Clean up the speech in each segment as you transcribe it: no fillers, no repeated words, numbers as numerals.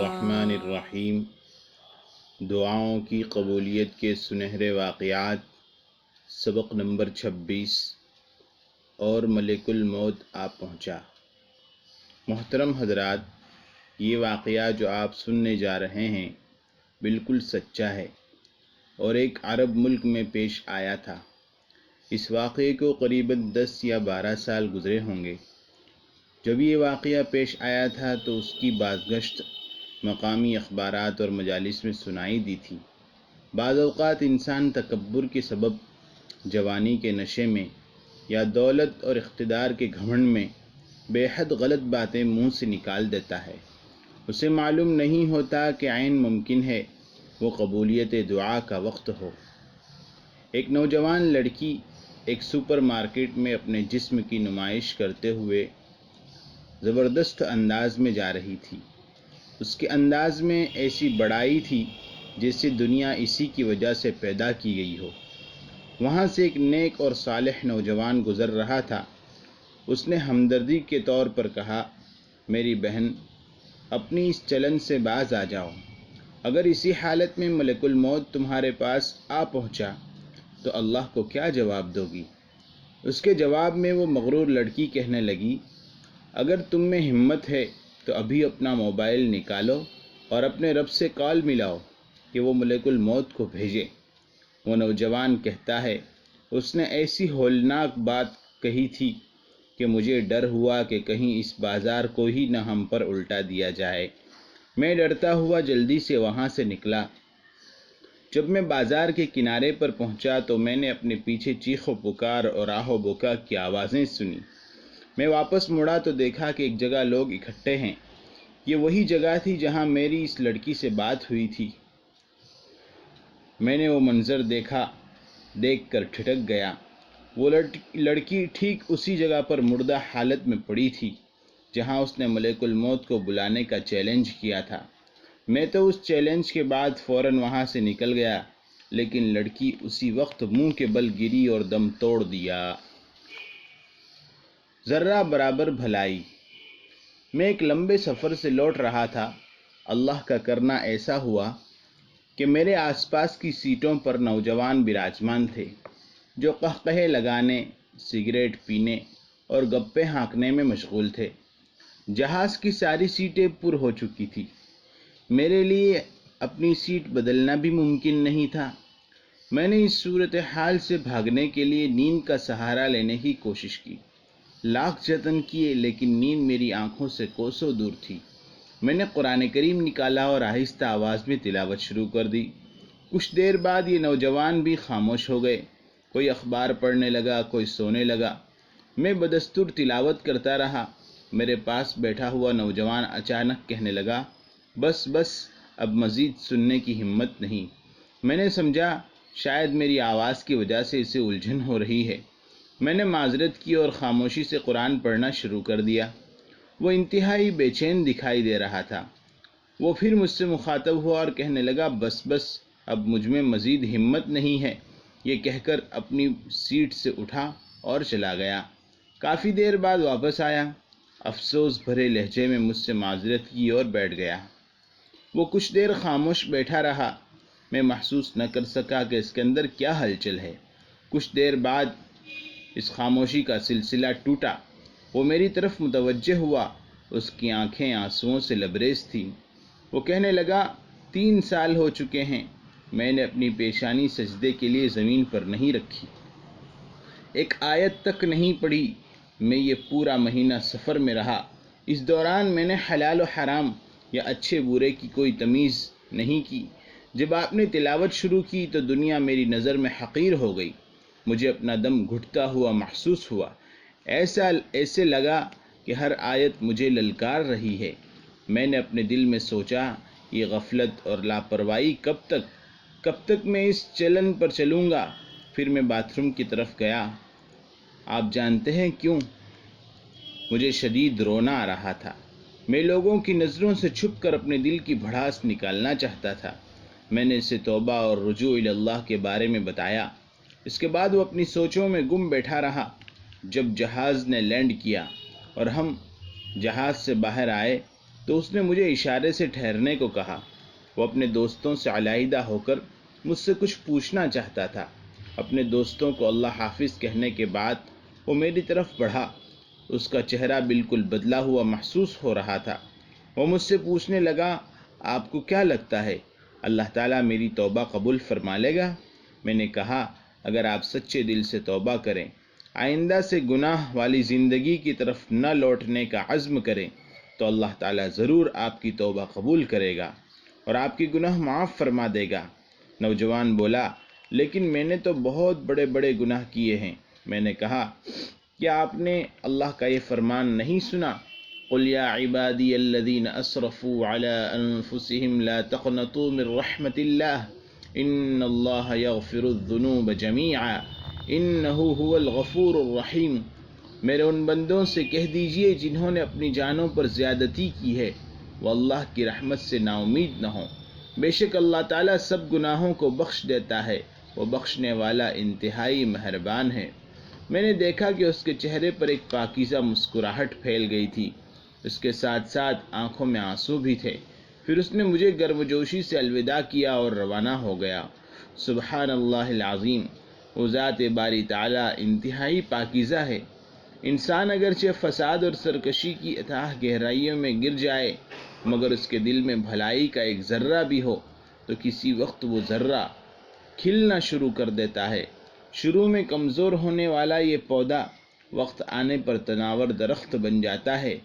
الرحمن الرحیم۔ دعاؤں کی قبولیت کے سنہرے واقعات، سبق نمبر 26۔ اور ملک الموت آ پہنچا۔ محترم حضرات، یہ واقعہ جو آپ سننے جا رہے ہیں بالکل سچا ہے اور ایک عرب ملک میں پیش آیا تھا۔ اس واقعے کو قریباً 10 یا 12 سال گزرے ہوں گے۔ جب یہ واقعہ پیش آیا تھا تو اس کی بازگشت مقامی اخبارات اور مجالس میں سنائی دی تھی۔ بعض اوقات انسان تکبر کے سبب جوانی کے نشے میں یا دولت اور اقتدار کے گھمنڈ میں بے حد غلط باتیں منہ سے نکال دیتا ہے۔ اسے معلوم نہیں ہوتا کہ عین ممکن ہے وہ قبولیت دعا کا وقت ہو۔ ایک نوجوان لڑکی ایک سپر مارکیٹ میں اپنے جسم کی نمائش کرتے ہوئے زبردست انداز میں جا رہی تھی۔ اس کے انداز میں ایسی بڑائی تھی جیسے دنیا اسی کی وجہ سے پیدا کی گئی ہو۔ وہاں سے ایک نیک اور صالح نوجوان گزر رہا تھا۔ اس نے ہمدردی کے طور پر کہا، میری بہن، اپنی اس چلن سے باز آ جاؤ۔ اگر اسی حالت میں ملک الموت تمہارے پاس آ پہنچا تو اللہ کو کیا جواب دو گی؟ اس کے جواب میں وہ مغرور لڑکی کہنے لگی، اگر تم میں ہمت ہے تو ابھی اپنا موبائل نکالو اور اپنے رب سے کال ملاؤ کہ وہ ملک الموت کو بھیجے۔ وہ نوجوان کہتا ہے، اس نے ایسی ہولناک بات کہی تھی کہ مجھے ڈر ہوا کہ کہیں اس بازار کو ہی نہ ہم پر الٹا دیا جائے۔ میں ڈرتا ہوا جلدی سے وہاں سے نکلا۔ جب میں بازار کے کنارے پر پہنچا تو میں نے اپنے پیچھے چیخ و پکار اور آہ و بکا کی آوازیں سنی۔ میں واپس مڑا تو دیکھا کہ ایک جگہ لوگ اکٹھے ہیں۔ یہ وہی جگہ تھی جہاں میری اس لڑکی سے بات ہوئی تھی۔ میں نے وہ منظر دیکھ کر ٹھٹک گیا۔ وہ لڑکی ٹھیک اسی جگہ پر مردہ حالت میں پڑی تھی جہاں اس نے ملک الموت کو بلانے کا چیلنج کیا تھا۔ میں تو اس چیلنج کے بعد فوراً وہاں سے نکل گیا، لیکن لڑکی اسی وقت منہ کے بل گری اور دم توڑ دیا۔ ذرہ برابر بھلائی۔ میں ایک لمبے سفر سے لوٹ رہا تھا۔ اللہ کا کرنا ایسا ہوا کہ میرے آس پاس کی سیٹوں پر نوجوان براجمان تھے جو قہقہے لگانے، سگریٹ پینے اور گپے ہانکنے میں مشغول تھے۔ جہاز کی ساری سیٹیں پر ہو چکی تھی۔ میرے لیے اپنی سیٹ بدلنا بھی ممکن نہیں تھا۔ میں نے اس صورتحال سے بھاگنے کے لیے نیند کا سہارا لینے کی کوشش کی۔ لاکھ جتن کیے لیکن نیند میری آنکھوں سے کوسوں دور تھی۔ میں نے قرآن کریم نکالا اور آہستہ آواز میں تلاوت شروع کر دی۔ کچھ دیر بعد یہ نوجوان بھی خاموش ہو گئے۔ کوئی اخبار پڑھنے لگا، کوئی سونے لگا۔ میں بدستور تلاوت کرتا رہا۔ میرے پاس بیٹھا ہوا نوجوان اچانک کہنے لگا، بس اب مزید سننے کی ہمت نہیں۔ میں نے سمجھا شاید میری آواز کی وجہ سے اسے الجھن ہو رہی ہے۔ میں نے معذرت کی اور خاموشی سے قرآن پڑھنا شروع کر دیا۔ وہ انتہائی بے چین دکھائی دے رہا تھا۔ وہ پھر مجھ سے مخاطب ہوا اور کہنے لگا، بس اب مجھ میں مزید ہمت نہیں ہے۔ یہ کہہ کر اپنی سیٹ سے اٹھا اور چلا گیا۔ کافی دیر بعد واپس آیا۔ افسوس بھرے لہجے میں مجھ سے معذرت کی اور بیٹھ گیا۔ وہ کچھ دیر خاموش بیٹھا رہا۔ میں محسوس نہ کر سکا کہ اس کے اندر کیا ہلچل ہے۔ کچھ دیر بعد اس خاموشی کا سلسلہ ٹوٹا۔ وہ میری طرف متوجہ ہوا۔ اس کی آنکھیں آنسوؤں سے لبریز تھیں۔ وہ کہنے لگا، 3 سال ہو چکے ہیں میں نے اپنی پیشانی سجدے کے لیے زمین پر نہیں رکھی، ایک آیت تک نہیں پڑھی۔ میں یہ پورا مہینہ سفر میں رہا۔ اس دوران میں نے حلال و حرام یا اچھے برے کی کوئی تمیز نہیں کی۔ جب آپ نے تلاوت شروع کی تو دنیا میری نظر میں حقیر ہو گئی۔ مجھے اپنا دم گھٹتا ہوا محسوس ہوا۔ ایسے لگا کہ ہر آیت مجھے للکار رہی ہے۔ میں نے اپنے دل میں سوچا، یہ غفلت اور لاپرواہی کب تک میں اس چلن پر چلوں گا؟ پھر میں باتھ روم کی طرف گیا۔ آپ جانتے ہیں کیوں؟ مجھے شدید رونا آ رہا تھا۔ میں لوگوں کی نظروں سے چھپ کر اپنے دل کی بھڑاس نکالنا چاہتا تھا۔ میں نے اسے توبہ اور رجوع اللہ کے بارے میں بتایا۔ اس کے بعد وہ اپنی سوچوں میں گم بیٹھا رہا۔ جب جہاز نے لینڈ کیا اور ہم جہاز سے باہر آئے تو اس نے مجھے اشارے سے ٹھہرنے کو کہا۔ وہ اپنے دوستوں سے علیحدہ ہو کر مجھ سے کچھ پوچھنا چاہتا تھا۔ اپنے دوستوں کو اللہ حافظ کہنے کے بعد وہ میری طرف بڑھا۔ اس کا چہرہ بالکل بدلا ہوا محسوس ہو رہا تھا۔ وہ مجھ سے پوچھنے لگا، آپ کو کیا لگتا ہے اللہ تعالیٰ میری توبہ قبول فرما لے گا؟ میں نے کہا، اگر آپ سچے دل سے توبہ کریں، آئندہ سے گناہ والی زندگی کی طرف نہ لوٹنے کا عزم کریں، تو اللہ تعالیٰ ضرور آپ کی توبہ قبول کرے گا اور آپ کی گناہ معاف فرما دے گا۔ نوجوان بولا، لیکن میں نے تو بہت بڑے بڑے گناہ کیے ہیں۔ میں نے کہا، کیا آپ نے اللہ کا یہ فرمان نہیں سنا؟ قل یا عبادی الذین اسرفوا علی انفسہم لا تقنطوا من رحمت اللہ ان اللہ یغفر الذنوب جمیعا انہ هو الغفور الرحیم۔ میرے ان بندوں سے کہہ دیجئے جنہوں نے اپنی جانوں پر زیادتی کی ہے، وہ اللہ کی رحمت سے نا امید نہ ہوں۔ بے شک اللہ تعالیٰ سب گناہوں کو بخش دیتا ہے، وہ بخشنے والا انتہائی مہربان ہے۔ میں نے دیکھا کہ اس کے چہرے پر ایک پاکیزہ مسکراہٹ پھیل گئی تھی، اس کے ساتھ ساتھ آنکھوں میں آنسو بھی تھے۔ پھر اس نے مجھے گرمجوشی سے الوداع کیا اور روانہ ہو گیا۔ سبحان اللہ العظیم، وہ ذات باری تعالیٰ انتہائی پاکیزہ ہے۔ انسان اگرچہ فساد اور سرکشی کی اتھاہ گہرائیوں میں گر جائے، مگر اس کے دل میں بھلائی کا ایک ذرہ بھی ہو تو کسی وقت وہ ذرہ کھلنا شروع کر دیتا ہے۔ شروع میں کمزور ہونے والا یہ پودا وقت آنے پر تناور درخت بن جاتا ہے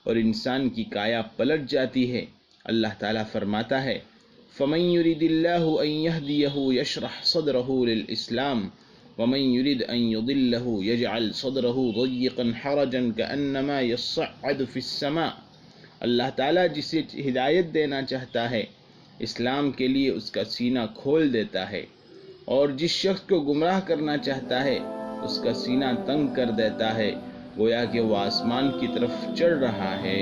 اور انسان کی کایا پلٹ جاتی ہے۔ اللہ تعالیٰ فرماتا ہے، فَمَن يُرِدِ اللَّهُ أَن يَهْدِيَهُ يَشْرَحْ صَدْرَهُ لِلْإِسْلَامِ وَمَن يُرِدْ أَن يُضِلَّهُ يَجْعَلْ صَدْرَهُ ضَيِّقًا حَرَجًا كَأَنَّمَا يَصَّعَّدُ فِي السَّمَاءِ۔ اللہ تعالیٰ جسے ہدایت دینا چاہتا ہے اسلام کے لیے اس کا سینہ کھول دیتا ہے، اور جس شخص کو گمراہ کرنا چاہتا ہے اس کا سینہ تنگ کر دیتا ہے، گویا کہ وہ آسمان کی طرف چڑھ رہا ہے۔